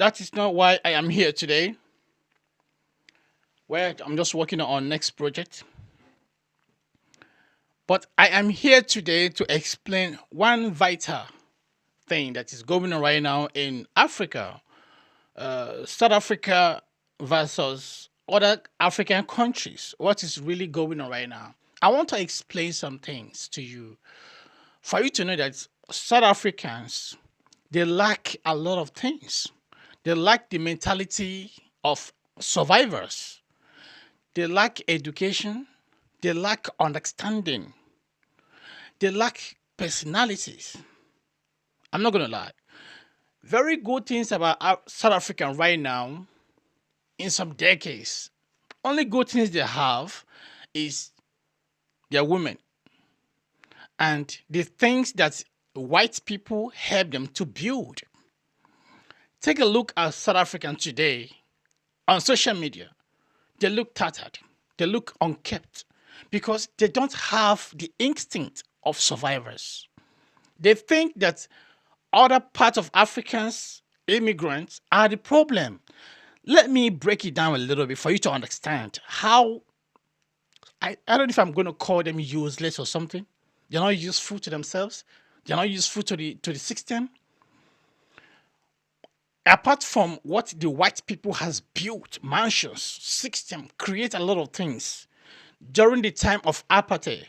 that is not why I am here today. Where I'm just working on our next project. But I am here today to explain one vital thing that is going on right now in Africa, South Africa versus other African countries. What is really going on right now? I want to explain some things to you for you to know that South Africans, they lack a lot of things. They lack the mentality of survivors. They lack education. They lack understanding. They lack personalities. I'm not going to lie. Very good things about South African right now in some decades. Only good things they have is their women and the things that white people help them to build. Take a look at South African today on social media. They look tattered. They look unkept because they don't have the instinct of survivors. They think that other parts of Africans, immigrants, are the problem. Let me break it down a little bit for you to understand how I don't know if I'm going to call them useless or something. They're not useful to themselves. They're not useful to the system. Apart from what the white people has built, mansions, system, create a lot of things during the time of apartheid.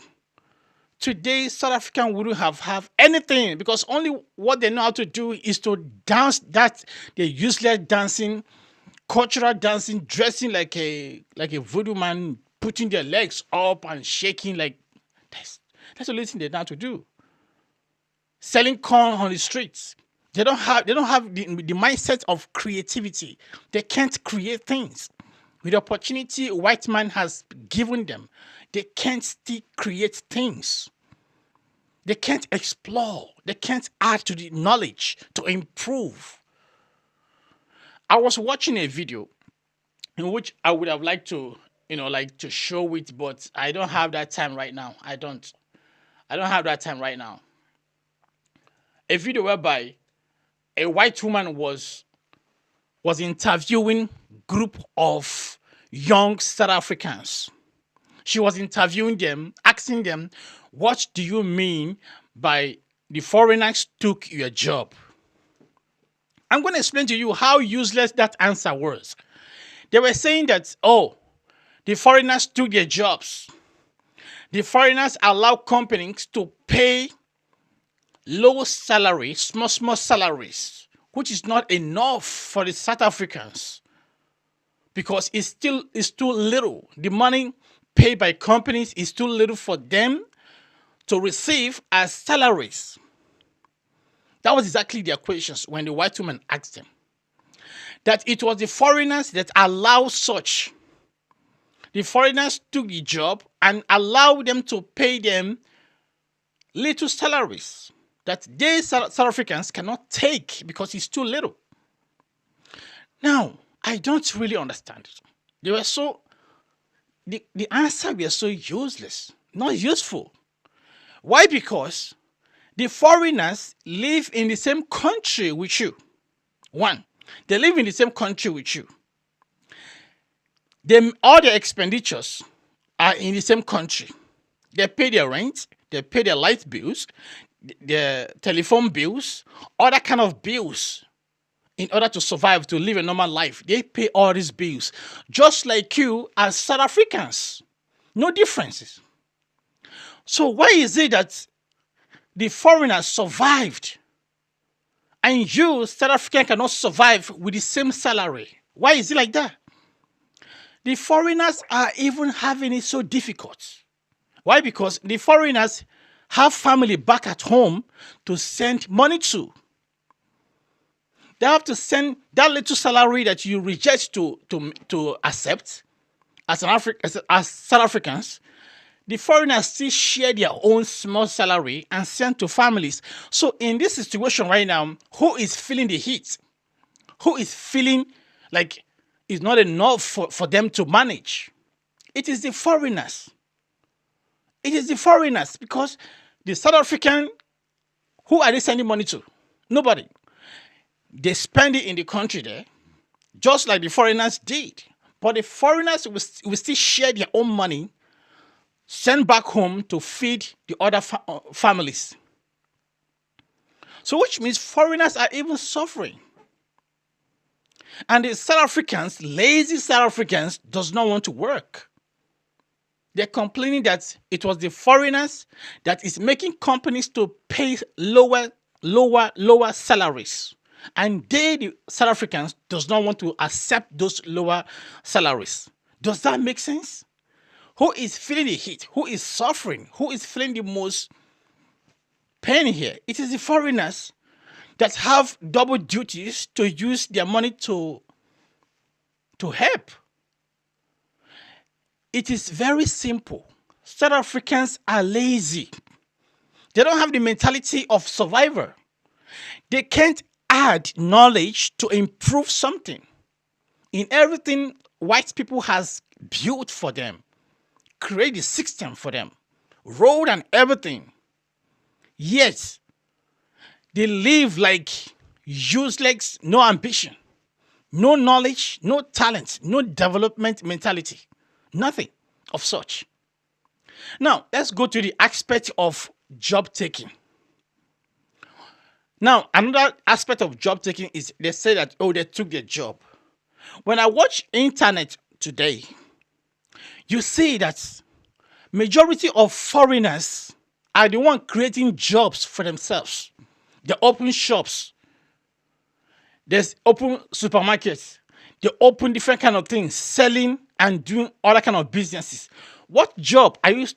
Today, South African wouldn't have anything because only what they know how to do is to dance that the useless dancing, cultural dancing, dressing like a voodoo man, putting their legs up and shaking like that's the only thing they know how to do. Selling corn on the streets. They don't have the mindset of creativity. They can't create things. With the opportunity white man has given them, they can't still create things. They can't explore. They can't add to the knowledge to improve. I was watching a video in which I would have liked to, like to show it, but I don't have that time right now. I don't. I don't have that time right now. A video whereby a white woman was interviewing group of young South Africans. She was interviewing them, asking them, "What do you mean by the foreigners took your job?" I'm going to explain to you how useless that answer was. They were saying that, oh, the foreigners took their jobs. The foreigners allow companies to pay low salaries, small salaries, which is not enough for the South Africans because it's too little. The money paid by companies is too little for them to receive as salaries. That was exactly their questions when the white woman asked them. That it was the foreigners that allowed such. The foreigners took the job and allowed them to pay them little salaries that they South Africans cannot take because it's too little. Now, I don't really understand it. They were so the answer were so useless, not useful. Why? Because the foreigners live in the same country with you. One, they live in the same country with you. All their expenditures are in the same country. They pay their rent, they pay their light bills, their telephone bills, other kind of bills in order to survive, to live a normal life. They pay all these bills, just like you as South Africans. No differences. So why is it that the foreigners survived and you, South African, cannot survive with the same salary? Why is it like that? The foreigners are even having it so difficult. Why? Because the foreigners have family back at home to send money to. They have to send that little salary that you reject to accept as South Africans. The foreigners still share their own small salary and send to families. So in this situation right now, who is feeling the heat? Who is feeling like it's not enough for them to manage? It is the foreigners. It is the foreigners because the South African, who are they sending money to? Nobody. They spend it in the country there, just like the foreigners did. But the foreigners will still share their own money, send back home to feed the other families. So, which means foreigners are even suffering. And the South Africans, lazy South Africans, does not want to work. They're complaining that it was the foreigners that is making companies to pay lower salaries. And they, the South Africans, does not want to accept those lower salaries. Does that make sense? Who is feeling the heat? Who is suffering? Who is feeling the most pain here? It is the foreigners that have double duties to use their money to help. It is very simple. South Africans are lazy. They don't have the mentality of survivor. They can't add knowledge to improve something. In everything white people has built for them, create the system for them, road and everything. Yet they live like useless, no ambition, no knowledge, no talent, no development mentality. Nothing of such. Now, let's go to the aspect of job taking. Now, another aspect of job taking is they say that, oh, they took their job. When I watch internet today, you see that majority of foreigners are the one creating jobs for themselves. They open shops. There's open supermarkets. They open different kind of things, selling and doing other kind of businesses. What job are you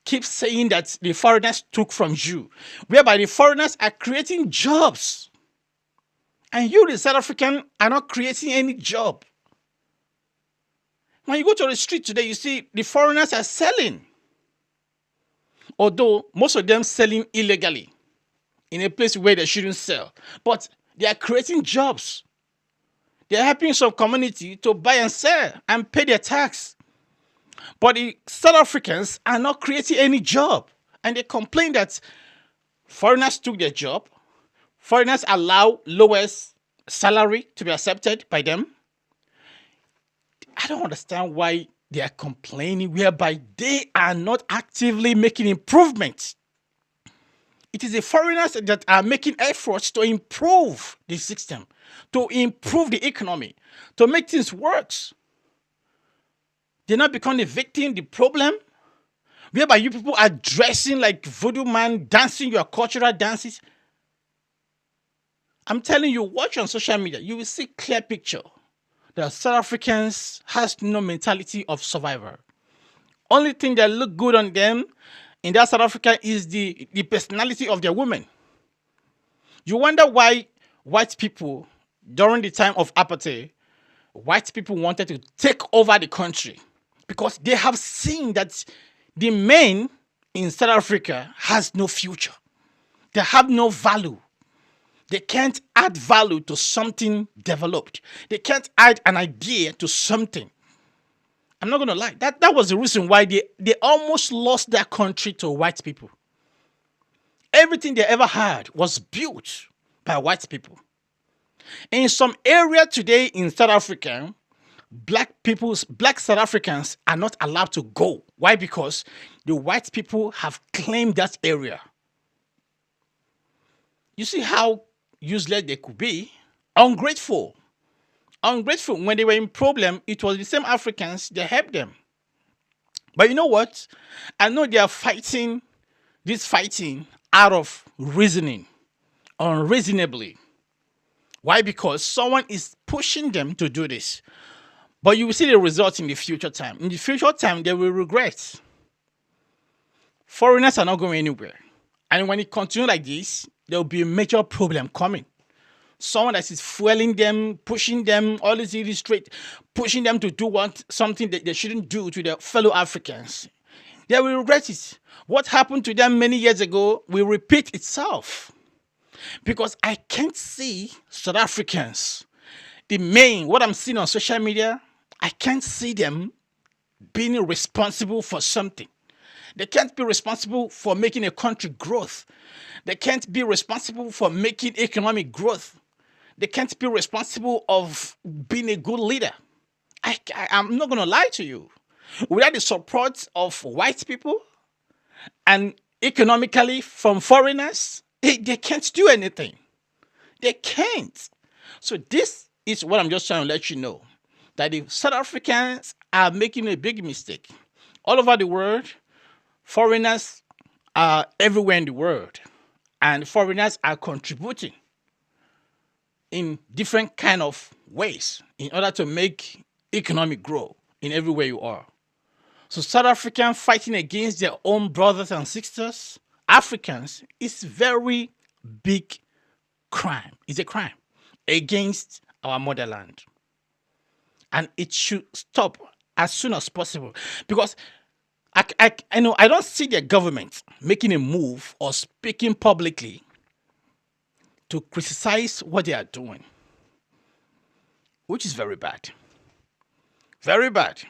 keep saying that the foreigners took from you? Whereby the foreigners are creating jobs. And you, the South African, are not creating any job. When you go to the street today, you see the foreigners are selling. Although most of them selling illegally in a place where they shouldn't sell. But they are creating jobs. They are helping some community to buy and sell and pay their tax. But the South Africans are not creating any job. And they complain that foreigners took their job. Foreigners allow lowest salary to be accepted by them. I don't understand why they are complaining, whereby they are not actively making improvements. It is the foreigners that are making efforts to improve the system, to improve the economy, to make things work. They not become the victim, the problem, whereby you people are dressing like voodoo man, dancing your cultural dances. I'm telling you, watch on social media, you will see clear picture. The South Africans has no mentality of survivor. Only thing that look good on them in that South Africa is the personality of their women. You wonder why white people, during the time of apartheid, white people wanted to take over the country. Because they have seen that the men in South Africa has no future. They have no value. They can't add value to something developed. They can't add an idea to something. I'm not going to lie. That was the reason why they almost lost their country to white people. Everything they ever had was built by white people. In some area today in South Africa, black South Africans are not allowed to go. Why? Because the white people have claimed that area. You see how useless they could be? Ungrateful. When they were in problem, it was the same Africans that helped them. But you know what? I know they are fighting out of reasoning, unreasonably. Why? Because someone is pushing them to do this. But you will see the results in the future time. In the future time, they will regret. Foreigners are not going anywhere. And when it continues like this, there will be a major problem coming. Someone that is fueling them, pushing them, always illustrate, pushing them to do something that they shouldn't do to their fellow Africans. They will regret it. What happened to them many years ago will repeat itself. Because I can't see South Africans, what I'm seeing on social media, I can't see them being responsible for something. They can't be responsible for making a country growth. They can't be responsible for making economic growth. They can't be responsible of being a good leader. I'm not going to lie to you. Without the support of white people and economically from foreigners, they can't do anything. They can't. So this is what I'm just trying to let you know, that the South Africans are making a big mistake. All over the world, foreigners are everywhere in the world, and foreigners are contributing in different kind of ways in order to make economic growth in everywhere you are. So South African fighting against their own brothers and sisters, Africans, is very big crime. It's a crime against our motherland. And it should stop as soon as possible. Because I know I don't see the government making a move or speaking publicly to criticize what they are doing, which is very bad. Very bad.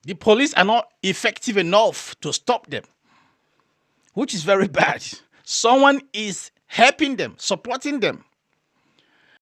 The police are not effective enough to stop them, which is very bad. Someone is helping them, supporting them